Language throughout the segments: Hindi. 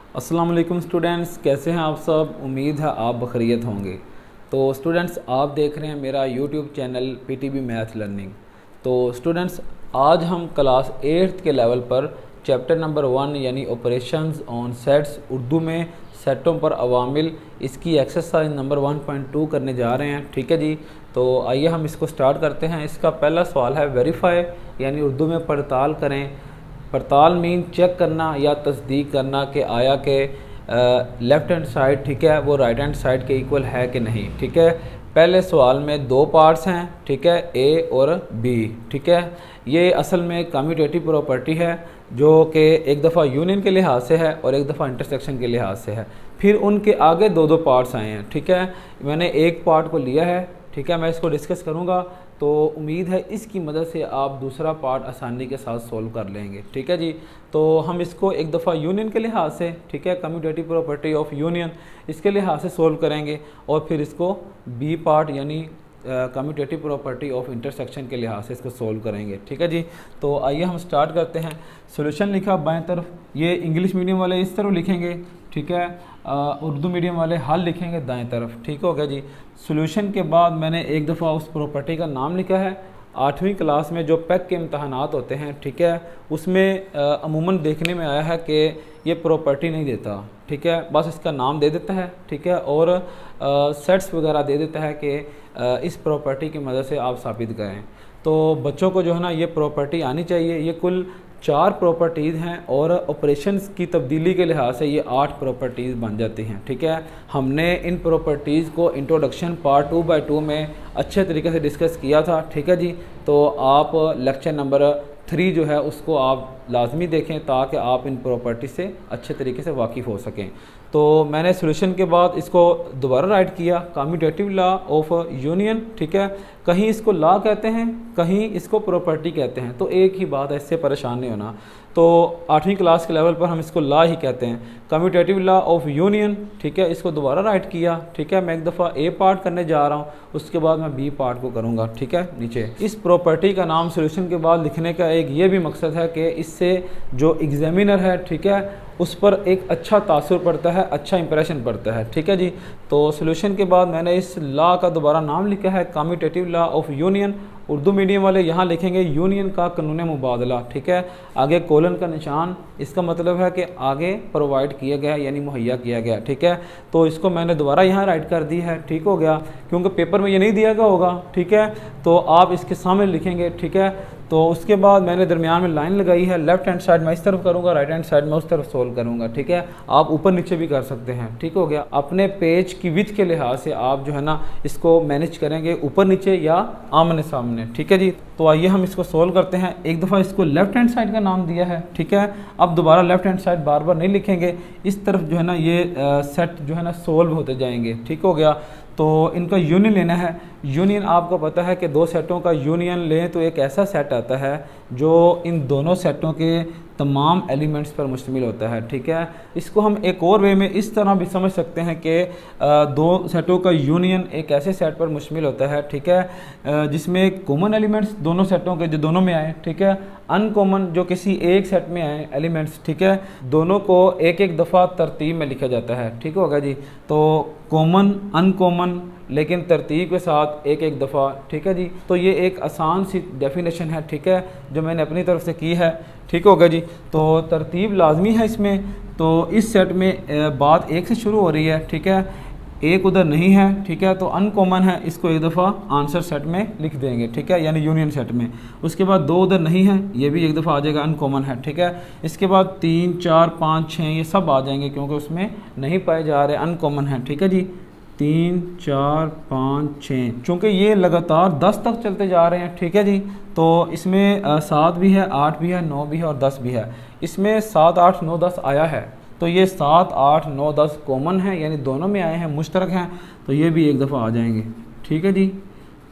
अस्सलाम वालेकुम स्टूडेंट्स, कैसे हैं आप सब। उम्मीद है आप बखैरियत होंगे। तो स्टूडेंट्स, आप देख रहे हैं मेरा YouTube channel PTB math learning. तो स्टूडेंट्स, आज हम क्लास 8th के लेवल पर चैप्टर नंबर 1 यानी ऑपरेशंस ऑन सेट्स, उर्दू में सेटों पर अवामिल, इसकी एक्सरसाइज नंबर 1.2 करने जा रहे हैं। ठीक है जी। तो आइए हम इसको स्टार्ट करते हैं। इसका पहला सवाल है वेरीफाई, यानी उर्दू में पड़ताल करें। पड़ताल मीन चेक करना या तस्दीक करना कि आया कि लेफ़्ट हैंड साइड, ठीक है, वो राइट हैंड साइड के इक्वल है कि नहीं। ठीक है। पहले सवाल में दो पार्ट्स हैं, ठीक है, ए और बी। ठीक है। ये असल में कम्यूटेटिव प्रॉपर्टी है जो कि एक दफ़ा यूनियन के लिहाज से है और एक दफ़ा इंटरसेक्शन के लिहाज से है। फिर उनके आगे दो दो पार्ट्स आए हैं। ठीक है। मैंने एक पार्ट को लिया है, ठीक है, मैं इसको डिस्कस करूँगा। तो उम्मीद है इसकी मदद से आप दूसरा पार्ट आसानी के साथ सोल्व कर लेंगे। ठीक है जी। तो हम इसको एक दफ़ा यूनियन के लिहाज से, ठीक है, कम्यूटेटिव प्रॉपर्टी ऑफ यूनियन, इसके लिहाज से सोल्व करेंगे और फिर इसको बी पार्ट यानी कम्यूटेटिव प्रॉपर्टी ऑफ इंटरसेक्शन के लिहाज से इसको सोल्व करेंगे। ठीक है जी। तो आइए हम स्टार्ट करते हैं। सोल्यूशन लिखा बाएं तरफ, ये इंग्लिश मीडियम वाले इस तरफ लिखेंगे, ठीक है, उर्दू मीडियम वाले हल लिखेंगे दाएं तरफ। ठीक हो गया जी। सोल्यूशन के बाद मैंने एक दफ़ा उस प्रॉपर्टी का नाम लिखा है। 8वीं क्लास में जो पैक के इम्तहानात होते हैं, ठीक है, उसमें अमूमन देखने में आया है कि ये प्रॉपर्टी नहीं देता, ठीक है, बस इसका नाम दे देता है, ठीक है, और सेट्स वगैरह दे देता है कि इस प्रॉपर्टी की मदद से आप साबित करें। तो बच्चों को जो है ना ये प्रॉपर्टी आनी चाहिए। ये कुल 4 प्रॉपर्टीज़ हैं और ऑपरेशंस की तब्दीली के लिहाज से ये 8 प्रॉपर्टीज़ बन जाती हैं। ठीक है। हमने इन प्रॉपर्टीज़ को इंट्रोडक्शन पार्ट 2/2 में अच्छे तरीके से डिस्कस किया था। ठीक है जी। तो आप लेक्चर नंबर 3 जो है उसको आप लाजमी देखें ताकि आप इन प्रॉपर्टी से अच्छे तरीके से वाकिफ़ हो सकें। तो मैंने सोल्यूशन के बाद इसको दोबारा राइट किया, कम्यूटेटिव लॉ ऑफ यूनियन। ठीक है। कहीं इसको लॉ कहते हैं, कहीं इसको प्रॉपर्टी कहते हैं, तो एक ही बात है, इससे परेशान नहीं होना। तो 8वीं क्लास के लेवल पर हम इसको लॉ ही कहते हैं, कम्यूटेटिव लॉ ऑफ यूनियन। ठीक है। इसको दोबारा राइट किया। ठीक है। मैं एक दफ़ा ए पार्ट करने जा रहा हूँ, उसके बाद मैं बी पार्ट को करूँगा। ठीक है। नीचे इस प्रॉपर्टी का नाम सोल्यूशन के बाद लिखने का एक ये भी मकसद है कि इससे जो एग्जामिनर है, ठीक है, उस पर एक अच्छा तासुर पड़ता है, अच्छा इंप्रेशन पड़ता है। ठीक है जी। तो सोल्यूशन के बाद मैंने इस लॉ का दोबारा नाम लिखा है commutative law of union. Urdu medium वाले यहाँ लिखेंगे यूनियन का कानून मुबादला। ठीक है। आगे कोलन का निशान, इसका मतलब है कि आगे प्रोवाइड किया गया यानी मुहैया किया गया। ठीक है। तो इसको मैंने दोबारा यहाँ राइट कर दी है। ठीक हो गया, क्योंकि पेपर में ये नहीं दिया गया होगा। ठीक है। तो आप इसके सामने लिखेंगे। ठीक है। तो उसके बाद मैंने दरमियान में लाइन लगाई है, लेफ्ट हैंड साइड मैं इस तरफ करूँगा, राइट हैंड साइड मैं उस तरफ सोल्व करूँगा। ठीक है। आप ऊपर नीचे भी कर सकते हैं। ठीक हो गया। अपने पेज की विड्थ के लिहाज से आप जो है ना इसको मैनेज करेंगे, ऊपर नीचे या आमने सामने। ठीक है जी। तो आइए हम इसको सोल्व करते हैं। एक दफ़ा इसको लेफ्ट हैंड साइड का नाम दिया है। ठीक है। अब दोबारा लेफ्ट हैंड साइड बार बार नहीं लिखेंगे, इस तरफ जो है ना ये सेट जो है ना सोल्व होते जाएंगे। ठीक हो गया। तो इनका यूनियन लेना है। यूनियन आपको पता है कि दो सेटों का यूनियन लें तो एक ऐसा सेट आता है जो इन दोनों सेटों के तमाम एलिमेंट्स पर मुश्तमिल होता है। ठीक है। इसको हम एक और वे में इस तरह भी समझ सकते हैं कि दो सेटों का यूनियन एक ऐसे सेट पर मुश्तमिल होता है, ठीक है, जिसमें कॉमन एलिमेंट्स दोनों सेटों के जो दोनों में आए, ठीक है, अनकॉमन जो किसी एक सेट में आए एलिमेंट्स, ठीक है, दोनों को एक एक दफ़ा तरतीब में लिखा जाता है। ठीक होगा जी। तो कॉमन, अनकॉमन, लेकिन तरतीब के साथ एक एक दफ़ा। ठीक है जी। तो ये एक आसान सी डेफिनेशन है, ठीक है, जो मैंने अपनी तरफ से की है। ठीक होगा जी। तो तरतीब लाजमी है इसमें। तो इस सेट में बात एक से शुरू हो रही है, ठीक है, एक उधर नहीं है, ठीक है, तो अनकॉमन है, इसको एक दफ़ा आंसर सेट में लिख देंगे। ठीक है, यानी यूनियन सेट में। उसके बाद 2 उधर नहीं है, ये भी एक दफ़ा आ जाएगा, अनकॉमन है। ठीक है। इसके बाद 3, 4, 5, 6 ये सब आ जाएंगे क्योंकि उसमें नहीं पाए जा रहे, अनकॉमन है। ठीक है जी। 3, 4, 5, 6, चूँकि ये लगातार 10 तक चलते जा रहे हैं। ठीक है जी। तो इसमें 7 भी है, 8 भी है, 9 भी है और 10 भी है। इसमें 7, 8, 9, 10 आया है, तो ये 7, 8, 9, 10 कॉमन है, यानी दोनों में आए हैं, मुश्तरक हैं, तो ये भी एक दफ़ा आ जाएंगे। ठीक है जी।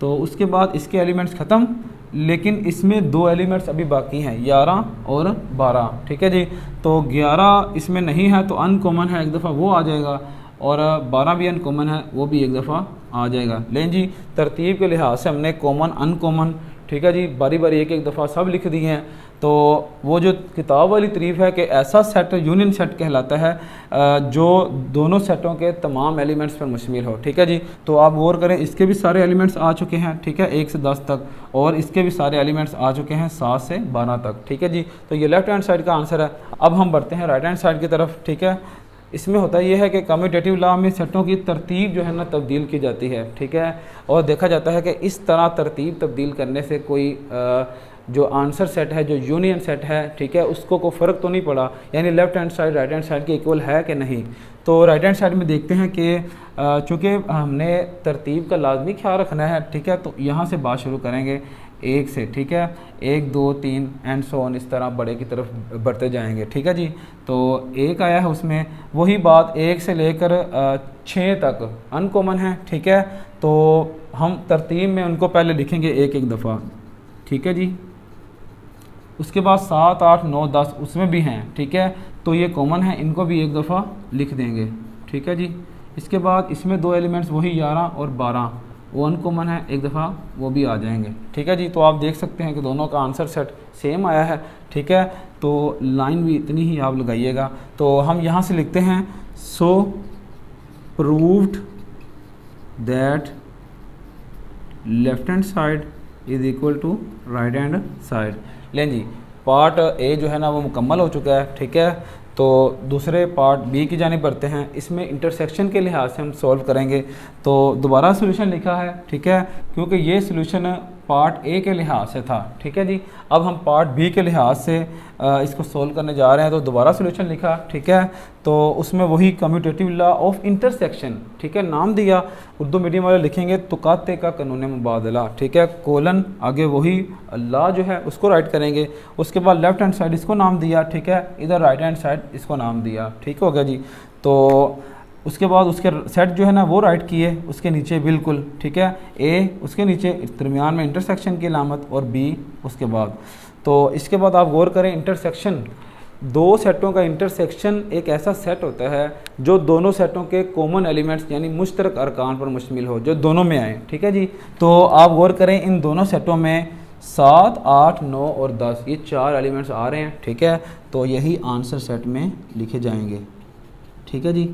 तो उसके बाद इसके एलिमेंट्स ख़त्म, लेकिन इसमें 2 एलिमेंट्स अभी बाकी हैं, 11 और 12। ठीक है जी। तो 11 इसमें नहीं है तो अनकॉमन है, एक दफ़ा वो आ जाएगा, और 12 भी अनकॉमन है, वो भी एक दफ़ा आ जाएगा। लेकिन जी तरतीब के लिहाज से हमने कॉमन, अनकॉमन, ठीक है जी, बारी बारी एक एक दफ़ा सब लिख दिए हैं। तो वो जो किताब वाली तारीफ़ है कि ऐसा सेट यूनियन सेट कहलाता है जो दोनों सेटों के तमाम एलिमेंट्स पर मुश्तमिल हो। ठीक है जी, तो आप गौर करें, इसके भी सारे एलिमेंट्स आ चुके हैं, ठीक है, 1 से 10 तक, और इसके भी सारे एलिमेंट्स आ चुके हैं 7 से 12 तक। ठीक है जी, तो ये लेफ्ट हैंड साइड का आंसर है। अब हम बढ़ते हैं राइट हैंड साइड की तरफ। ठीक है, इसमें होता यह है कि कम्यूटेटिव लॉ में सेटों की तरतीब जो है ना तब्दील की जाती है। ठीक है, और देखा जाता है कि इस तरह तरतीब तब्दील करने से कोई जो आंसर सेट है, जो यूनियन सेट है, ठीक है, उसको कोई फ़र्क तो नहीं पड़ा, यानी left hand side right hand side के इक्वल है कि नहीं। तो राइट हैंड साइड में देखते हैं कि चूँकि हमने तरतीब का लाजमी ख्याल रखना है, ठीक है, तो यहाँ से बात शुरू करेंगे 1 से। ठीक है, 1 2 3 एंड सो ऑन, इस तरह बड़े की तरफ बढ़ते जाएंगे। ठीक है जी, तो 1 आया है, उसमें वही बात 1 से लेकर 6 तक अनकॉमन है। ठीक है, तो हम तरतीब में उनको पहले लिखेंगे एक एक दफ़ा। ठीक है जी, उसके बाद 7 8 9 10 उसमें भी हैं। ठीक है, तो ये कॉमन है, इनको भी एक दफ़ा लिख देंगे। ठीक है जी, इसके बाद इसमें 2 एलिमेंट्स वही 11 और 12 वो अनकॉमन है, एक दफ़ा वो भी आ जाएंगे। ठीक है जी, तो आप देख सकते हैं कि दोनों का आंसर सेट सेम आया है। ठीक है, तो लाइन भी इतनी ही आप लगाइएगा। तो हम यहाँ से लिखते हैं so proved that left hand side is equal to right hand side. लें जी, पार्ट ए जो है ना वो मुकम्मल हो चुका है। ठीक है, तो दूसरे पार्ट बी की जानिब बढ़ते हैं। इसमें इंटरसेक्शन के लिहाज से हम सॉल्व करेंगे। तो दोबारा सोल्यूशन लिखा है, ठीक है, क्योंकि ये सोल्यूशन पार्ट ए के लिहाज से था। ठीक है जी, अब हम पार्ट बी के लिहाज से इसको सोल्व करने जा रहे हैं। तो दोबारा सोल्यूशन लिखा, ठीक है, तो उसमें वही कम्यूटेटिव लॉ ऑफ इंटरसेक्शन, ठीक है, नाम दिया, उर्दू मीडियम वाले लिखेंगे तुकाते का कानून मुबादला। ठीक है, कोलन आगे वही लॉ जो है उसको राइट करेंगे। उसके बाद लेफ्ट हैंड साइड इसको नाम दिया, ठीक है, इधर राइट हैंड साइड इसको नाम दिया। ठीक हो गया जी, तो उसके बाद उसके सेट जो है ना वो राइट किए, उसके नीचे बिल्कुल, ठीक है, ए उसके नीचे दरमियान में इंटरसेक्शन की अलामत और बी उसके बाद। तो इसके बाद आप गौर करें, इंटरसेक्शन, दो सेटों का इंटरसेक्शन एक ऐसा सेट होता है जो दोनों सेटों के कॉमन एलिमेंट्स यानी मुश्तरक अरकान पर मुश्तमिल हो, जो दोनों में आए। ठीक है जी, तो आप गौर करें, इन दोनों सेटों में 7 8 9 और 10 ये 4 एलिमेंट्स आ रहे हैं। ठीक है, तो यही आंसर सेट में लिखे जाएंगे। ठीक है जी,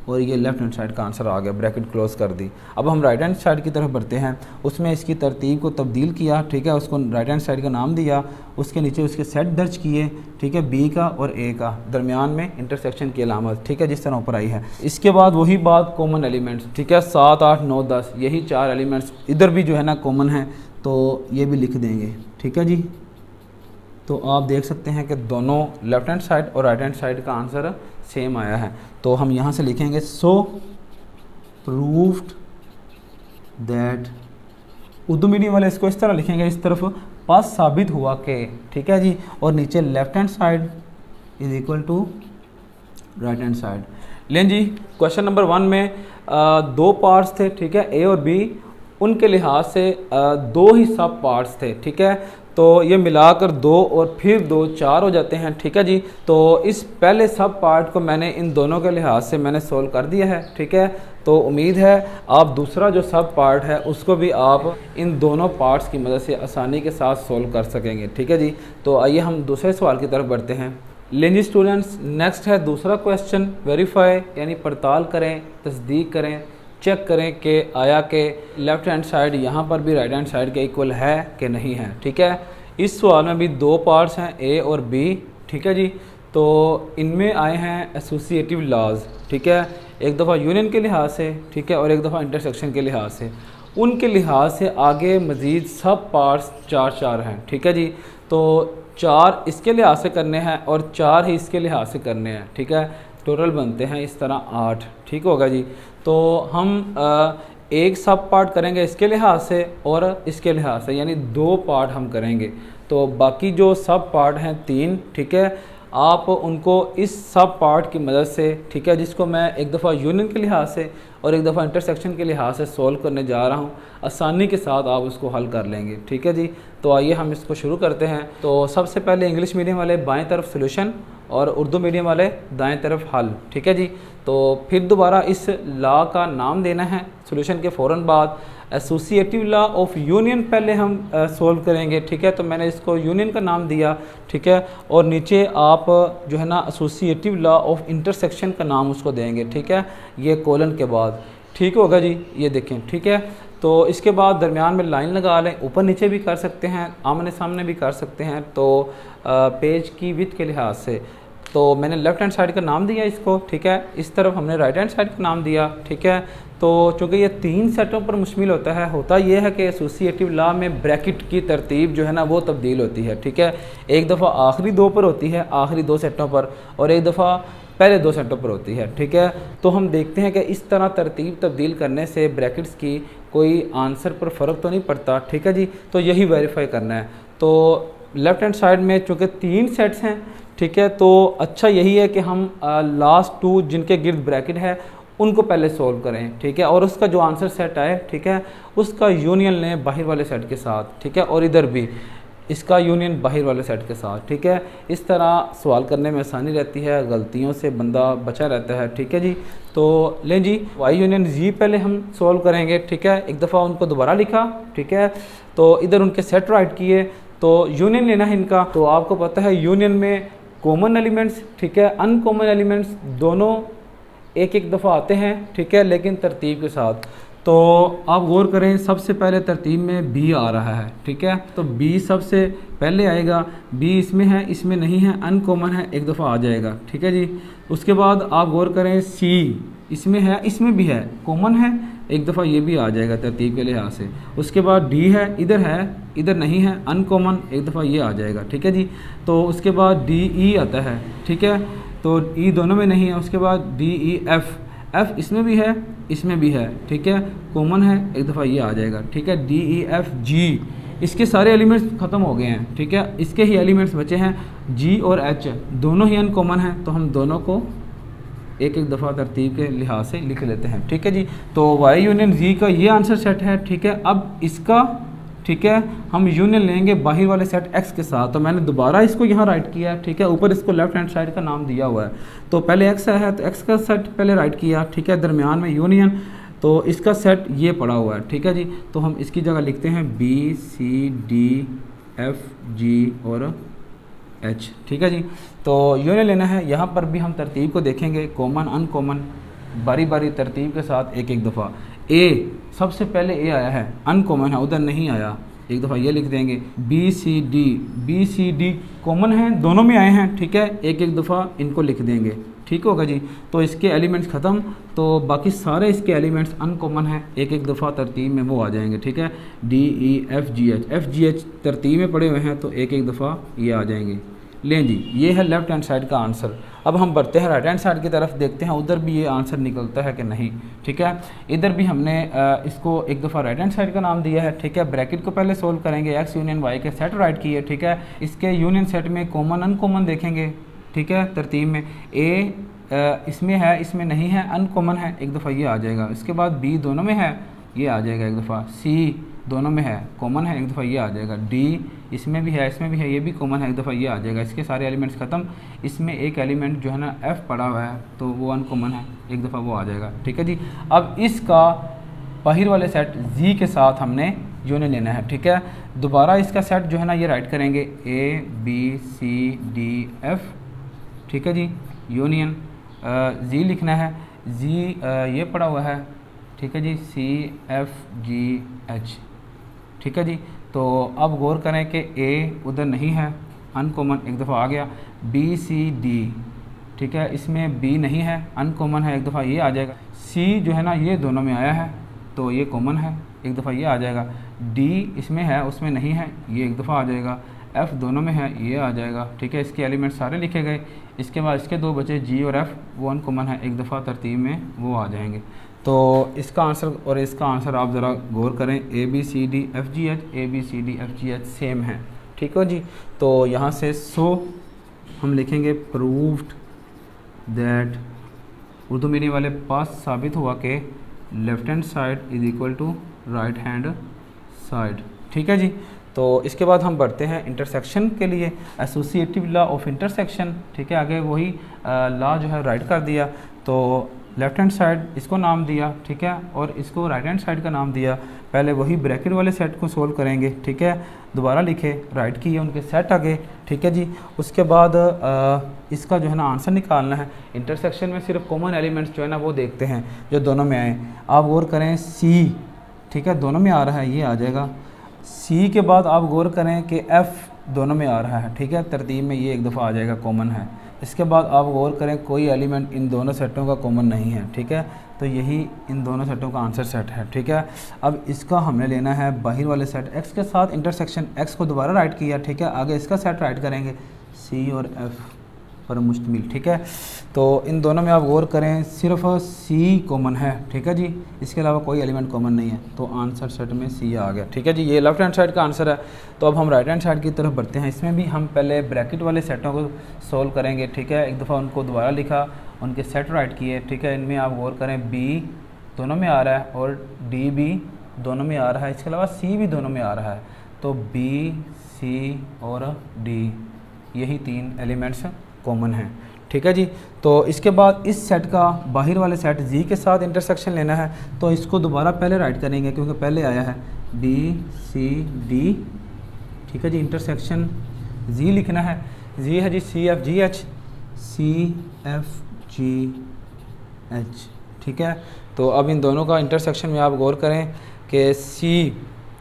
और ये लेफ्ट हैंड साइड का आंसर आ गया, ब्रैकेट क्लोज कर दी। अब हम राइट हैंड साइड की तरफ बढ़ते हैं। उसमें इसकी तरतीब को तब्दील किया, ठीक है, उसको राइट हैंड साइड का नाम दिया, उसके नीचे उसके सेट दर्ज किए, ठीक है, बी का और ए का, दरमियान में इंटरसेक्शन की अलामत, ठीक है, जिस तरह ऊपर आई है। इसके बाद वही बात कॉमन एलिमेंट्स, ठीक है, 7 8 9 10 यही 4 एलिमेंट्स इधर भी जो है ना कॉमन है, तो ये भी लिख देंगे। ठीक है जी, तो आप देख सकते हैं कि दोनों लेफ्ट हैंड साइड और राइट हैंड साइड का आंसर सेम आया है। तो हम यहाँ से लिखेंगे सो प्रूव्ड दैट, उर्दू मीडियम वाले इसको इस तरह लिखेंगे, इस तरफ पास साबित हुआ कि, ठीक है जी, और नीचे left hand side is equal to right hand side. लें जी, क्वेश्चन नंबर 1 में 2 पार्ट्स थे, ठीक है, ए और बी, उनके लिहाज से 2 ही सब पार्ट्स थे। ठीक है, तो ये मिलाकर 2 और फिर 2 4 हो जाते हैं। ठीक है जी, तो इस पहले सब पार्ट को मैंने इन दोनों के लिहाज से मैंने सोल्व कर दिया है। ठीक है, तो उम्मीद है आप दूसरा जो सब पार्ट है उसको भी आप इन दोनों पार्ट्स की मदद से आसानी के साथ सोल्व कर सकेंगे। ठीक है जी, तो आइए हम दूसरे सवाल की तरफ बढ़ते हैं। लें जी स्टूडेंट्स, नेक्स्ट है दूसरा क्वेश्चन, वेरीफाई यानी पड़ताल करें, तस्दीक करें, चेक करें कि आया कि लेफ़्ट हैंड साइड यहाँ पर भी राइट हैंड साइड के इक्वल है कि नहीं है। ठीक है, इस सवाल में भी 2 पार्ट्स हैं, ए और बी। ठीक है जी, तो इनमें आए हैं एसोसिएटिव लॉज। ठीक है, एक दफ़ा यूनियन के लिहाज से, ठीक है, और एक दफ़ा इंटरसेक्शन के लिहाज से। उनके लिहाज से आगे मज़ीद सब पार्ट्स 4 4 हैं। ठीक है जी, तो 4 इसके लिहाज से करने हैं और 4 ही इसके लिहाज से करने हैं। ठीक है, टोटल बनते हैं इस तरह 8। ठीक होगा जी, तो हम एक सब पार्ट करेंगे इसके लिहाज से और इसके लिहाज से, यानी 2 पार्ट हम करेंगे। तो बाकी जो सब पार्ट हैं 3, ठीक है, आप उनको इस सब पार्ट की मदद से, ठीक है, जिसको मैं एक दफ़ा यूनियन के लिहाज से और एक दफ़ा इंटरसेक्शन के लिहाज से सोल्व करने जा रहा हूँ, आसानी के साथ आप उसको हल कर लेंगे। ठीक है जी, तो आइए हम इसको शुरू करते हैं। तो सबसे पहले इंग्लिश मीडियम वाले बाएं तरफ सोल्यूशन और उर्दू मीडियम वाले दाएं तरफ हल। ठीक है जी। तो फिर दोबारा इस लॉ का नाम देना है सॉल्यूशन के फ़ौरन बाद। एसोसिएटिव लॉ ऑफ यूनियन पहले हम सोल्व करेंगे। ठीक है, तो मैंने इसको यूनियन का नाम दिया। ठीक है, और नीचे आप जो है ना एसोसिएटिव लॉ ऑफ इंटरसेक्शन का नाम उसको देंगे। ठीक है, ये कोलन के बाद। ठीक होगा जी, ये देखें। ठीक है, तो इसके बाद दरमियान में लाइन लगा लें, ऊपर नीचे भी कर सकते हैं, आमने सामने भी कर सकते हैं, तो पेज की विड्थ के लिहाज से। तो मैंने लेफ़्ट हैंड साइड का नाम दिया इसको। ठीक है, इस तरफ हमने राइट हैंड साइड का नाम दिया। ठीक है, तो चूँकि ये 3 सेटों पर मुश्तमिल होता ये है कि एसोसिएटिव लॉ में ब्रैकेट की तरतीब जो है ना वो तब्दील होती है। ठीक है, एक दफ़ा आखिरी 2 पर होती है, आखिरी 2 सेटों पर, और एक दफ़ा पहले 2 सेटों पर होती है। ठीक है, तो हम देखते हैं कि इस तरह तरतीब तब्दील करने से ब्रैकेट्स की कोई आंसर पर फ़र्क तो नहीं पड़ता। ठीक है जी, तो यही वेरीफाई करना है। तो लेफ़्ट हैंड साइड में चूँकि 3 सेट्स हैं, ठीक है, तो अच्छा यही है कि हम लास्ट 2 जिनके गिर्द ब्रैकेट है उनको पहले सोल्व करें। ठीक है, और उसका जो आंसर सेट आए, ठीक है, उसका यूनियन लें बाहर वाले सेट के साथ। ठीक है, और इधर भी इसका यूनियन बाहर वाले सेट के साथ। ठीक है, इस तरह सवाल करने में आसानी रहती है, गलतियों से बंदा बचा रहता है। ठीक है जी, तो लें जी वाई यूनियन जी पहले हम सोल्व करेंगे। ठीक है, एक दफ़ा उनको दोबारा लिखा। ठीक है, तो इधर उनके सेट राइट किए, तो यूनियन लेना है इनका। तो आपको पता है यूनियन में कॉमन एलिमेंट्स, ठीक है, अनकॉमन एलिमेंट्स दोनों एक एक दफ़ा आते हैं। ठीक है, लेकिन तरतीब के साथ। तो आप गौर करें, सबसे पहले तरतीब में बी आ रहा है। ठीक है, तो बी सबसे पहले आएगा। बी इसमें है, इसमें नहीं है, अनकॉमन है, एक दफ़ा आ जाएगा। ठीक है जी, उसके बाद आप गौर करें, सी इसमें है, इसमें भी है, कॉमन है, एक दफ़ा ये भी आ जाएगा तरतीब के लिहाज से। उसके बाद डी है, इधर नहीं है, अनकॉमन, एक दफ़ा ये आ जाएगा। ठीक है जी, तो उसके बाद डी ई आता है। ठीक है, तो ई दोनों में नहीं है। उसके बाद डी ई एफ, एफ इसमें भी है, इसमें भी है। ठीक है, कॉमन है, एक दफ़ा ये आ जाएगा। ठीक है, डी ई एफ जी, इसके सारे एलिमेंट्स ख़त्म हो गए हैं। ठीक है, इसके ही एलिमेंट्स बचे हैं, जी और एच दोनों ही अनकॉमन हैं, तो हम दोनों को एक एक दफ़ा तरतीब के लिहाज से लिख लेते हैं। ठीक है जी, तो वाई यूनियन जी का ये आंसर सेट है। ठीक है, अब इसका, ठीक है, हम यूनियन लेंगे बाहर वाले सेट एक्स के साथ। तो मैंने दोबारा इसको यहाँ राइट किया है। ठीक है, ऊपर इसको लेफ्ट हैंड साइड का नाम दिया हुआ है। तो पहले एक्स है, तो एक्स का सेट पहले राइट किया। ठीक है, दरमियान में यूनियन, तो इसका सेट ये पड़ा हुआ है। ठीक है जी, तो हम इसकी जगह लिखते हैं B C D F G और एच। ठीक है जी, तो यूनियन लेना है। यहाँ पर भी हम तरतीब को देखेंगे, कॉमन अनकॉमन, बारी बारी तरतीब के साथ एक एक दफ़ा। ए सबसे पहले ए आया है, अनकॉमन है, उधर नहीं आया, एक दफ़ा ये लिख देंगे। बी सी डी कॉमन है, दोनों में आए हैं। ठीक है, एक एक दफ़ा इनको लिख देंगे। ठीक होगा जी, तो इसके एलिमेंट्स ख़त्म, तो बाकी सारे इसके एलिमेंट्स अनकॉमन हैं, एक एक दफ़ा तरतीब में वो आ जाएंगे। ठीक है, D E F G H तरतीब में पड़े हुए हैं, तो एक एक दफ़ा ये आ जाएंगे। लें जी, ये है लेफ़्ट हैंड साइड का आंसर। अब हम बढ़ते हैं राइट हैंड साइड की तरफ, देखते हैं उधर भी ये आंसर निकलता है कि नहीं। ठीक है, इधर भी हमने इसको एक दफ़ा राइट हैंड साइड का नाम दिया है। ठीक है, ब्रैकेट को पहले सोल्व करेंगे, एक्स यूनियन वाई के सेट राइट किए। ठीक है, इसके यूनियन सेट में कॉमन अनकॉमन देखेंगे। ठीक है, तरतीब में ए इसमें है, इसमें नहीं है, अनकॉमन है, एक दफ़ा ये आ जाएगा। इसके बाद बी दोनों में है, ये आ जाएगा एक दफ़ा। सी दोनों में है, कॉमन है, एक दफ़ा ये आ जाएगा। डी इसमें भी है, इसमें भी है, ये भी कॉमन है, एक दफ़ा ये आ जाएगा। इसके सारे एलिमेंट्स ख़त्म। इसमें एक एलिमेंट जो है ना एफ़ पड़ा हुआ है, तो वो अनकॉमन है, एक दफ़ा वो आ जाएगा। ठीक है जी, अब इसका बाहर वाले सेट जी के साथ हमने यूनियन लेना है। ठीक है, दोबारा इसका सेट जो है ना ये राइट करेंगे, A B C D F. ठीक है जी, यूनियन जी लिखना है, जी ये पड़ा हुआ है। ठीक है G, C F G H. ठीक है जी, तो अब गौर करें कि ए उधर नहीं है, अनकॉमन, एक दफ़ा आ गया। बी सी डी, ठीक है, इसमें बी नहीं है, अनकॉमन है, एक दफ़ा ये आ जाएगा। सी जो है ना ये दोनों में आया है, तो ये कॉमन है, एक दफ़ा ये आ जाएगा। डी इसमें है, उसमें नहीं है, ये एक दफ़ा आ जाएगा। एफ़ दोनों में है, ये आ जाएगा। ठीक है, इसके एलिमेंट सारे लिखे गए। इसके बाद इसके 2 बचे, जी और एफ़, वो अनकॉमन है, एक दफ़ा तरतीब में वो आ जाएंगे। तो इसका आंसर और इसका आंसर आप ज़रा गौर करें, A B C D F G H, A B C D F G H same है। ठीक हो जी, तो यहाँ से हम लिखेंगे प्रूव्ड दैट, उर्दू मीडियम वाले पास साबित हुआ कि left hand side is equal to right hand side. ठीक है जी, तो इसके बाद हम बढ़ते हैं इंटरसेक्शन के लिए, एसोसिएटिव लॉ ऑफ इंटरसेक्शन। ठीक है, आगे वही लॉ जो है राइट कर दिया। तो लेफ्ट हैंड साइड इसको नाम दिया, ठीक है, और इसको राइट हैंड साइड का नाम दिया। पहले वही ब्रैकेट वाले सेट को सोल्व करेंगे, ठीक है, दोबारा लिखे, राइट किए, उनके सेट आगे, ठीक है जी। उसके बाद इसका जो है ना आंसर निकालना है। इंटरसेक्शन में सिर्फ कॉमन एलिमेंट्स जो है ना वो देखते हैं जो दोनों में आए। आप गौर करें सी, ठीक है, दोनों में आ रहा है, ये आ जाएगा। सी के बाद आप गौर करें कि एफ़ दोनों में आ रहा है, ठीक है, तरतीब में ये एक दफ़ा आ जाएगा, कॉमन है। इसके बाद आप गौर करें कोई एलिमेंट इन दोनों सेटों का कॉमन नहीं है, ठीक है, तो यही इन दोनों सेटों का आंसर सेट है, ठीक है। अब इसका हमने लेना है बाहर वाले सेट एक्स के साथ इंटरसेक्शन, एक्स को दोबारा राइट किया, ठीक है, आगे इसका सेट राइट करेंगे सी और एफ़ पर मुश्तमिल, ठीक है। तो इन दोनों में आप गौर करें सिर्फ सी कॉमन है, ठीक है जी, इसके अलावा कोई एलिमेंट कॉमन नहीं है, तो आंसर सेट में सी आ गया, ठीक है जी। ये लेफ्ट हैंड साइड का आंसर है। तो अब हम राइट हैंड साइड की तरफ बढ़ते हैं। इसमें भी हम पहले ब्रैकेट वाले सेटों को सोल्व करेंगे, ठीक है, एक दफ़ा उनको दोबारा लिखा, उनके सेट राइट किए, ठीक है। इनमें आप गौर करें बी दोनों में आ रहा है और डी भी दोनों में आ रहा है, इसके अलावा सी भी दोनों में आ रहा है। तो बी, सी और डी, यही तीन एलिमेंट्स कॉमन हैं, ठीक है जी। तो इसके बाद इस सेट का बाहर वाले सेट जी के साथ इंटरसेक्शन लेना है, तो इसको दोबारा पहले राइट करेंगे क्योंकि पहले आया है बी सी डी, ठीक है जी। इंटरसेक्शन जी लिखना है, जी है G C F G H, C F G H, ठीक है। तो अब इन दोनों का इंटरसेक्शन में आप गौर करें कि सी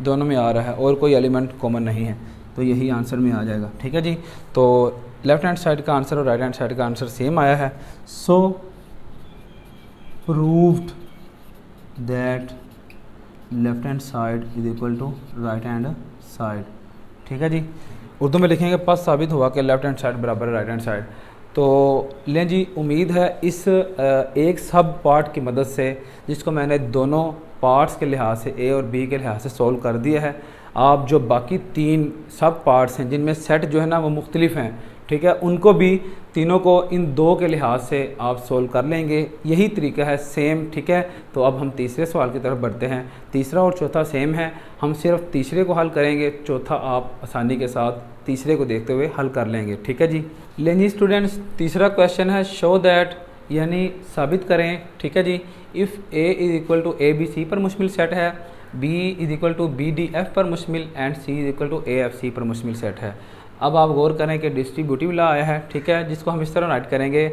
दोनों में आ रहा है और कोई एलिमेंट कॉमन नहीं है, तो यही आंसर में आ जाएगा, ठीक है जी। तो लेफ्ट हैंड साइड का आंसर और राइट हैंड साइड का आंसर सेम आया है। So proved that left hand side is equal to right hand side, ठीक है जी। उर्दू में लिखेंगे पस साबित हुआ कि लेफ्ट हैंड साइड बराबर है राइट हैंड साइड। तो लें जी, उम्मीद है इस एक सब पार्ट की मदद से, जिसको मैंने दोनों पार्ट्स के लिहाज से ए और बी के लिहाज से सोल्व कर दिया है, आप जो बाकी तीन सब पार्ट्स हैं जिनमें सेट जो है ना वो मुख्तलिफ हैं, ठीक है, उनको भी तीनों को इन दो के लिहाज से आप सोल्व कर लेंगे। यही तरीका है सेम, ठीक है। तो अब हम तीसरे सवाल की तरफ बढ़ते हैं। तीसरा और चौथा सेम है, हम सिर्फ तीसरे को हल करेंगे, चौथा आप आसानी के साथ तीसरे को देखते हुए हल कर लेंगे, ठीक है जी। लेंगे स्टूडेंट्स, तीसरा क्वेश्चन है शो दैट, यानी साबित करें, ठीक है जी, if A is equal to A B C पर मुश्तमिल सेट है, B is equal to B D F पर मुश्तमिल and C is equal to A F C पर मुश्तमिल सेट है। अब आप गौर करें कि डिस्ट्रीब्यूटिव लॉ आया है, ठीक है, जिसको हम इस तरह राइट करेंगे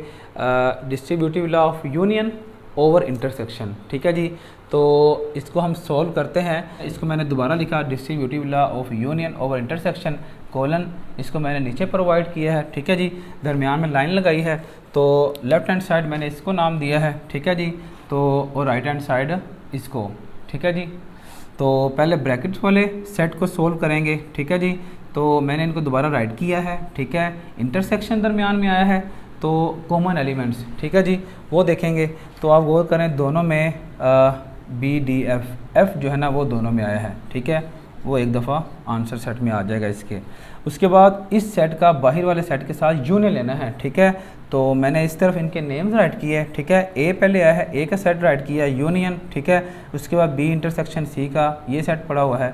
distributive law of union over intersection, ठीक है जी। तो इसको हम सॉल्व करते हैं। इसको मैंने दोबारा लिखा distributive law of union over intersection colon, इसको मैंने नीचे प्रोवाइड किया है, ठीक है जी, दरमियान में लाइन लगाई है। तो लेफ्ट हैंड साइड मैंने इसको नाम दिया है, ठीक है जी, तो और राइट हैंड साइड इसको, ठीक है जी। तो पहले ब्रैकेट्स वाले सेट को सोल्व करेंगे, ठीक है जी। तो मैंने इनको दोबारा राइट किया है, ठीक है, इंटरसेक्शन दरमियान में आया है, तो कॉमन एलिमेंट्स, ठीक है जी, वो देखेंगे। तो आप गौर करें दोनों में बी डी एफ, एफ जो है ना वो दोनों में आया है, ठीक है, वो एक दफ़ा आंसर सेट में आ जाएगा इसके। उसके बाद इस सेट का बाहर वाले सेट के साथ यूनियन लेना है, ठीक है। तो मैंने इस तरफ इनके नेम्स राइट किए, ठीक है, ए पहले आया है, ए का सेट राइट किया यूनियन, ठीक है। उसके बाद बी इंटरसेक्शन सी का ये सेट पड़ा हुआ है,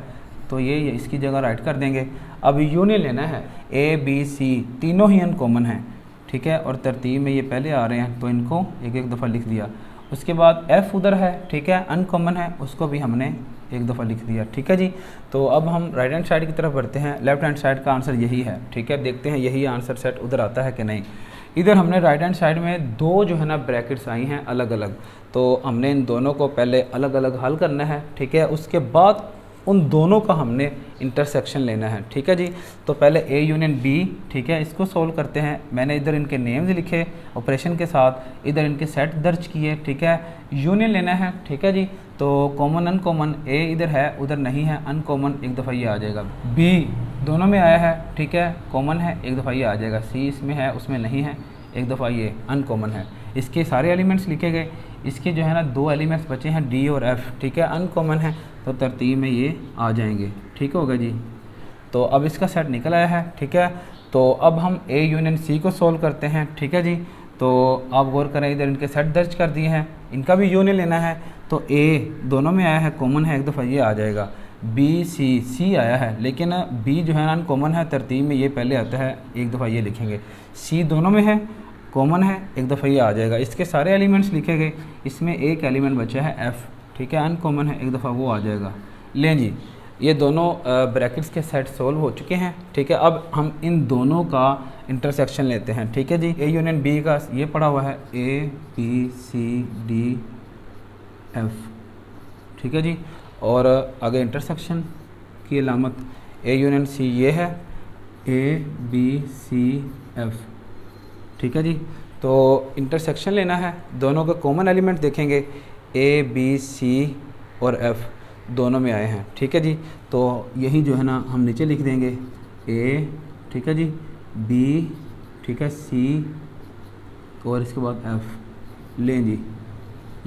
तो ये इसकी जगह राइट कर देंगे। अब यूनियन लेना है, ए बी सी तीनों ही अनकॉमन हैं, ठीक है, और तरतीब में ये पहले आ रहे हैं, तो इनको एक एक दफ़ा लिख दिया। उसके बाद एफ़ उधर है, ठीक है, अनकॉमन है, उसको भी हमने एक दफ़ा लिख दिया, ठीक है जी। तो अब हम राइट हैंड साइड की तरफ बढ़ते हैं। लेफ्ट हैंड साइड का आंसर यही है, ठीक है, देखते हैं यही आंसर सेट उधर आता है कि नहीं। इधर हमने राइट हैंड साइड में दो जो है ना ब्रैकेट्स आई हैं अलग अलग, तो हमने इन दोनों को पहले अलग अलग हल करना है, ठीक है। उसके बाद उन दोनों का हमने इंटरसेक्शन लेना है, ठीक है जी। तो पहले ए यूनियन बी, ठीक है, इसको सोल्व करते हैं। मैंने इधर इनके नेम्स लिखे ऑपरेशन के साथ, इधर इनके सेट दर्ज किए, ठीक है, यूनियन लेना है, ठीक है जी। तो कॉमन अनकॉमन, ए इधर है उधर नहीं है, अनकॉमन एक दफ़ा ये आ जाएगा, बी दोनों में आया है, ठीक है, कॉमन है, एक दफ़ा ये आ जाएगा, सी इसमें है उसमें नहीं है, एक दफ़ा ये अनकॉमन है। इसके सारे एलिमेंट्स लिखे गए, इसके जो है ना दो एलिमेंट्स बचे हैं डी और एफ़, ठीक है, अनकॉमन है, तो तरतीब में ये आ जाएंगे, ठीक होगा जी। तो अब इसका सेट निकल आया है, ठीक है। तो अब हम ए यूनियन सी को सोल्व करते हैं, ठीक है जी। तो आप गौर करें इधर इनके सेट दर्ज कर दिए हैं, इनका भी यूनियन लेना है। तो ए दोनों में आया है, कॉमन है, एक दफ़ा ये आ जाएगा, बी सी आया है, लेकिन बी जो है अनकॉमन है, तरतीब में ये पहले आता है, एक दफ़ा ये लिखेंगे। सी दोनों में है, कॉमन है, एक दफ़ा ये आ जाएगा। इसके सारे एलिमेंट्स लिखे गए, इसमें एक एलिमेंट बचा है एफ़, ठीक है, अनकॉमन है, एक दफ़ा वो आ जाएगा। लें जी, ये दोनों ब्रैकेट्स के सेट सोल्व हो चुके हैं, ठीक है। अब हम इन दोनों का इंटरसेक्शन लेते हैं, ठीक है जी। ए यूनियन बी का ये पड़ा हुआ है, A B C D F, ठीक है जी। और आगे इंटरसेक्शन की अलामत ए यूनियन सी ये है, ए बी सी एफ़, ठीक है जी। तो इंटरसेक्शन लेना है, दोनों के कॉमन एलिमेंट देखेंगे, ए बी सी और एफ़ दोनों में आए हैं, ठीक है जी। तो यही जो है ना हम नीचे लिख देंगे, ए, ठीक है जी, बी, ठीक है, सी और इसके बाद एफ़। लें जी,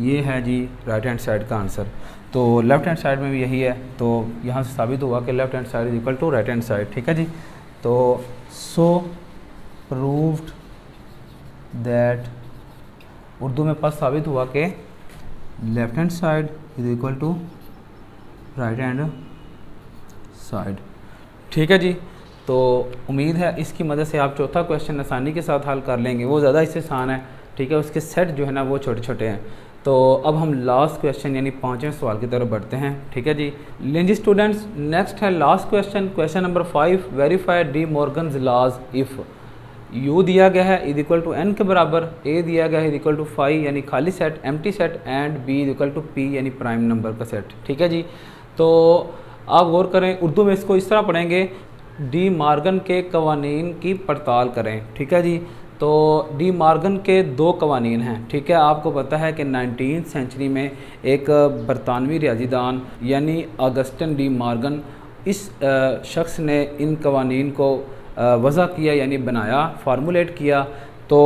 ये है जी राइट हैंड साइड का आंसर। तो लेफ़्ट हैंड साइड में भी यही है, तो यहाँ से साबित हुआ कि left hand side is equal to right hand side, ठीक है जी। तो सो प्रूव्ड दैट, उर्दू में पास साबित हुआ कि left hand side is equal to right hand side, ठीक है जी। तो उम्मीद है इसकी मदद से आप चौथा क्वेश्चन आसानी के साथ हल कर लेंगे, वो ज़्यादा इससे आसान है, ठीक है। उसके सेट जो है ना वो छोटे छोटे हैं। तो अब हम लास्ट क्वेश्चन यानी 5वें सवाल की तरफ बढ़ते हैं, ठीक है जी। लें जी स्टूडेंट्स, नेक्स्ट है last question, question number 5, verify De Morgan's laws if U दिया गया है इज इक्वल टू एन के बराबर, ए दिया गया है इज इक्वल टू 5 यानी खाली set empty set, and B is equal to P यानी प्राइम नंबर का सेट, ठीक है जी। तो आप गौर करें, उर्दू में इसको इस तरह पढ़ेंगे, डी मॉर्गन के कवानीन की पड़ताल करें, ठीक है जी। तो डी मॉर्गन के दो कवानीन हैं, ठीक है। आपको पता है कि 19वीं सेंचुरी में एक बरतानवी रियाजीदान यानी ऑगस्टिन डी मॉर्गन, इस शख्स ने इन कवानीन को वज़ा किया यानी बनाया, फार्मूलेट किया। तो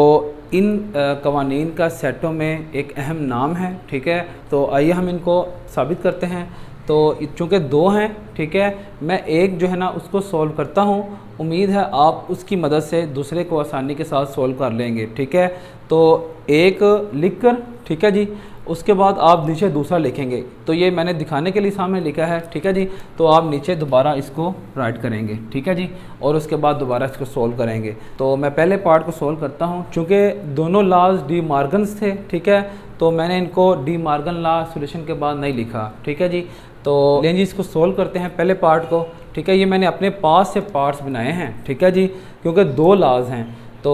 इन कवानीन का सेटों में एक अहम नाम है, ठीक है। तो आइए हम इनको साबित करते हैं। तो चूँकि दो हैं, ठीक है, मैं एक जो है ना उसको सॉल्व करता हूँ, उम्मीद है आप उसकी मदद से दूसरे को आसानी के साथ सॉल्व कर लेंगे, ठीक है। तो एक लिख कर, ठीक है जी, उसके बाद आप नीचे दूसरा लिखेंगे। तो ये मैंने दिखाने के लिए सामने लिखा है, ठीक है जी। तो आप नीचे दोबारा इसको राइट करेंगे, ठीक है जी, और उसके बाद दोबारा इसको सॉल्व करेंगे। तो मैं पहले पार्ट को सॉल्व करता हूँ, चूँकि दोनों लॉज डी मॉर्गन्स थे, ठीक है, तो मैंने इनको डी मॉर्गन लॉ सॉल्यूशन के बाद नहीं लिखा, ठीक है जी। तो लें जी इसको सॉल्व करते हैं पहले पार्ट को, ठीक है। ये मैंने अपने पास से पार्ट्स बनाए हैं, ठीक है जी, क्योंकि दो लॉज हैं। तो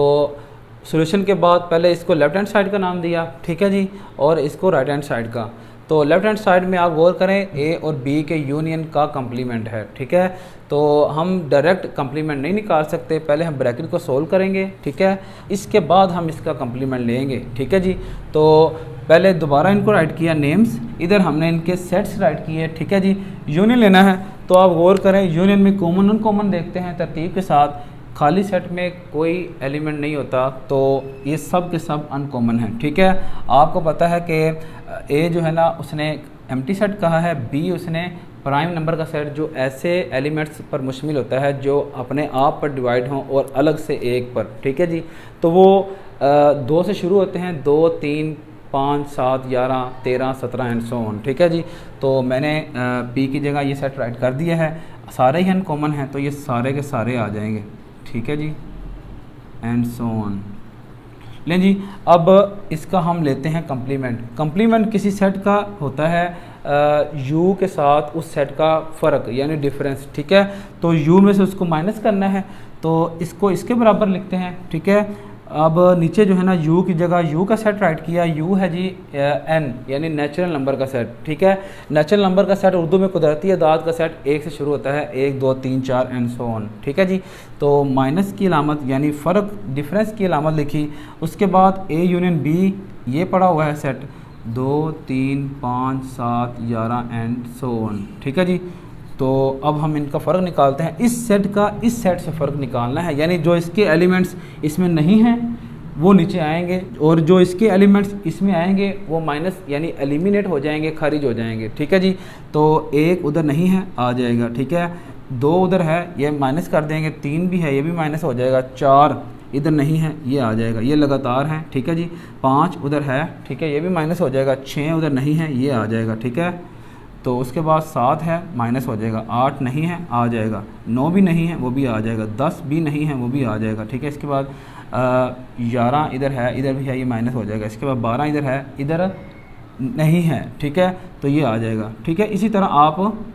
सॉल्यूशन के बाद पहले इसको लेफ़्ट हैंड साइड का नाम दिया, ठीक है जी, और इसको राइट हैंड साइड का। तो लेफ़्ट हैंड साइड में आप गौर करें, ए और बी के यूनियन का कम्प्लीमेंट है, ठीक है। तो हम डायरेक्ट कम्प्लीमेंट नहीं निकाल सकते, पहले हम ब्रैकेट को सोल्व करेंगे, ठीक है, इसके बाद हम इसका कम्प्लीमेंट लेंगे, ठीक है जी। तो पहले दोबारा इनको राइट किया नेम्स, इधर हमने इनके सेट्स राइट किए, ठीक है जी। यूनियन लेना है, तो आप गौर करें, यूनियन में कॉमन अनकॉमन देखते हैं तरतीब के साथ। खाली सेट में कोई एलिमेंट नहीं होता, तो ये सब के सब अनकॉमन है, ठीक है। आपको पता है कि ए जो है ना उसने एम्प्टी सेट कहा है, बी उसने प्राइम नंबर का सेट जो ऐसे एलिमेंट्स पर मुश्तमिल होता है जो अपने आप पर डिवाइड हों और अलग से एक पर, ठीक है जी। तो वो 2 से शुरू होते हैं, 2, 3, 5, 7, 11, 13, 17 एंड सो ऑन, ठीक है जी। तो मैंने बी की जगह ये सेट राइट कर दिया है, सारे ही अनकॉमन हैं, तो ये सारे के सारे आ जाएंगे, ठीक है जी, एंड सो ऑन। लें जी, अब इसका हम लेते हैं कम्प्लीमेंट। कम्प्लीमेंट किसी सेट का होता है यू के साथ उस सेट का फ़र्क यानी डिफरेंस, ठीक है। तो यू में से उसको माइनस करना है, तो इसको इसके बराबर लिखते हैं, ठीक है। अब नीचे जो है ना यू की जगह यू का सेट राइट किया, यू है जी एन यानी नेचुरल नंबर का सेट, ठीक है। नेचुरल नंबर का सेट उर्दू में कुदरती अदाद का सेट 1 से शुरू होता है, 1, 2, 3, 4 एंड सो ऑन, ठीक है जी। तो माइनस की अलामत यानी फ़र्क डिफरेंस की अलामत लिखी, उसके बाद ए यूनियन बी ये पड़ा हुआ है सेट 2, 3, 5, 7, 11 एंड सो ऑन, ठीक है जी। तो अब हम इनका फ़र्क निकालते हैं, इस सेट का इस सेट से फ़र्क निकालना है, यानी जो इसके एलिमेंट्स इसमें नहीं हैं वो नीचे आएंगे और जो इसके एलिमेंट्स इसमें आएंगे वो माइनस यानी एलिमिनेट हो जाएंगे, खारिज हो जाएंगे, ठीक है जी। तो 1 उधर नहीं है, आ जाएगा, ठीक है। 2 उधर है, ये माइनस कर देंगे, 3 भी है, ये भी माइनस हो जाएगा, 4 इधर नहीं है, ये आ जाएगा, ये लगातार है, ठीक है जी। 5 उधर है, ठीक है, ये भी माइनस हो जाएगा, 6 उधर नहीं है, ये आ जाएगा, ठीक है। तो उसके बाद 7 है माइनस हो जाएगा, 8 नहीं है आ जाएगा, 9 भी नहीं है वो भी आ जाएगा, 10 भी नहीं है वो भी आ जाएगा, ठीक है। इसके बाद 11 इधर है, इधर भी है, ये माइनस हो जाएगा। इसके बाद 12 इधर है, इधर नहीं है, ठीक है, तो ये आ जाएगा, ठीक है। इसी तरह आप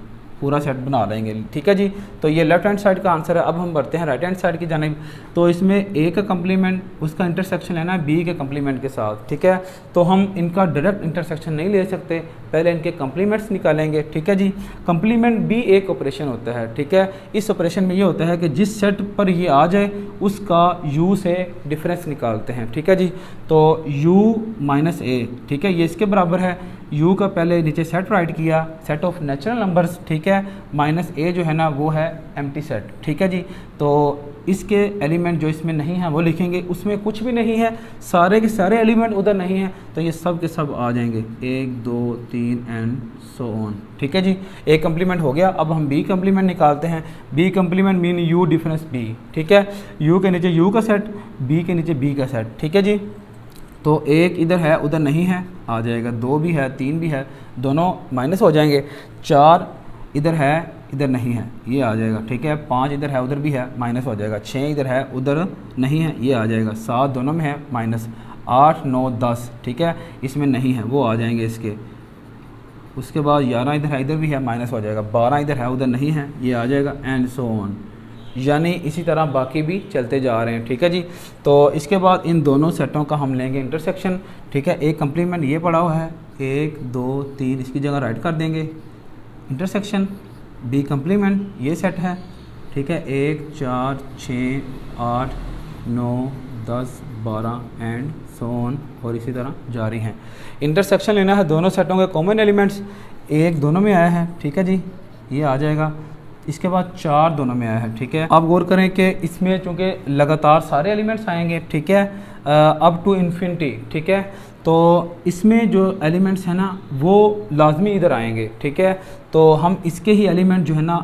पूरा सेट बना लेंगे, ठीक है जी। तो ये लेफ्ट हैंड साइड का आंसर है। अब हम बढ़ते हैं राइट हैंड साइड की जानिब। तो इसमें ए का कम्प्लीमेंट उसका इंटरसेक्शन लेना है बी के कम्प्लीमेंट के साथ, ठीक है। तो हम इनका डायरेक्ट इंटरसेक्शन नहीं ले सकते, पहले इनके कम्प्लीमेंट्स निकालेंगे, ठीक है जी। कम्प्लीमेंट भी एक ऑपरेशन होता है, ठीक है। इस ऑपरेशन में ये होता है कि जिस सेट पर ये आ जाए उसका यू से डिफरेंस निकालते हैं, ठीक है जी। तो u माइनस ए, ठीक है, ये इसके बराबर है। u का पहले नीचे सेट राइट किया, सेट ऑफ नेचुरल नंबर्स, ठीक है, माइनस ए जो है ना वो है एम्प्टी सेट, ठीक है जी। तो इसके एलिमेंट जो इसमें नहीं है वो लिखेंगे, उसमें कुछ भी नहीं है, सारे के सारे एलिमेंट उधर नहीं है, तो ये सब के सब आ जाएंगे 1 2 3 एंड सो ऑन, ठीक है जी। ए कम्प्लीमेंट हो गया। अब हम बी कम्प्लीमेंट निकालते हैं। B complement mean U difference B, ठीक है। यू के नीचे यू का सेट, बी के नीचे बी का सेट, ठीक है जी। तो 1 इधर है उधर नहीं है आ जाएगा, 2 भी है 3 भी है, दोनों माइनस हो जाएंगे। 4 इधर है इधर नहीं है, ये आ जाएगा, ठीक है। 5 इधर है उधर भी है, माइनस हो जाएगा। 6 इधर है उधर नहीं है, ये आ जाएगा। 7 दोनों में है, माइनस। 8 9 10, ठीक है, इसमें नहीं है वो आ जाएंगे इसके। उसके बाद 11 इधर है इधर भी है, माइनस हो जाएगा। 12 इधर है उधर नहीं है, ये आ जाएगा, एंड सो ऑन। यानी इसी तरह बाकी भी चलते जा रहे हैं, ठीक है जी। तो इसके बाद इन दोनों सेटों का हम लेंगे इंटरसेक्शन, ठीक है। एक कम्प्लीमेंट ये पड़ा हुआ है 1 2 3, इसकी जगह राइट कर देंगे इंटरसेक्शन। बी कम्प्लीमेंट ये सेट है, ठीक है, 1 4 6 8 9 10 12 एंड सो ऑन, और इसी तरह जारी हैं। इंटरसेक्शन लेना है दोनों सेटों के कॉमन एलिमेंट्स। 1 दोनों में आया है, ठीक है जी, ये आ जाएगा। इसके बाद 4 दोनों में आया है, ठीक है। आप गौर करें कि इसमें चूँकि लगातार सारे एलिमेंट्स आएंगे, ठीक है, अप टू इन्फिनिटी, ठीक है, तो इसमें जो एलिमेंट्स हैं ना वो लाजमी इधर आएंगे, ठीक है। तो हम इसके ही एलिमेंट जो है ना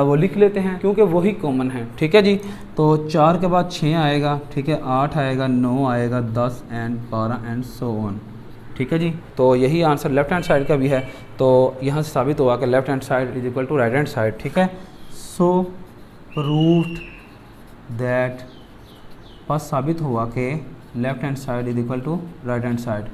वो लिख लेते हैं क्योंकि वही कॉमन है, ठीक है जी। तो 4 के बाद 6 आएगा, ठीक है, 8 आएगा, 9 आएगा, 10 एंड 12 एंड सो ऑन, ठीक है जी। तो यही आंसर लेफ्ट हैंड साइड का भी है। तो यहाँ से साबित हुआ कि left hand side is equal to right hand side, ठीक है। सो प्रूव्ड दैट, बस साबित हुआ कि left hand side is equal to right hand side.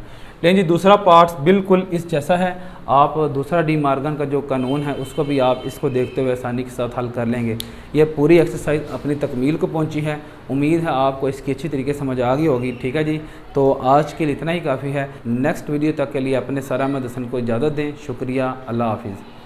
लेकिन जी दूसरा पार्ट बिल्कुल इस जैसा है। आप दूसरा डी मार्गन का जो कानून है उसको भी आप इसको देखते हुए आसानी के साथ हल कर लेंगे। ये पूरी एक्सरसाइज अपनी तकमील को पहुंची है। उम्मीद है आपको इसकी अच्छी तरीके समझ आ गई होगी, ठीक है जी। तो आज के लिए इतना ही काफ़ी है। नेक्स्ट वीडियो तक के लिए अपने सर अहमद हसन को इजाज़त दें। शुक्रिया, अल्लाह हाफिज़।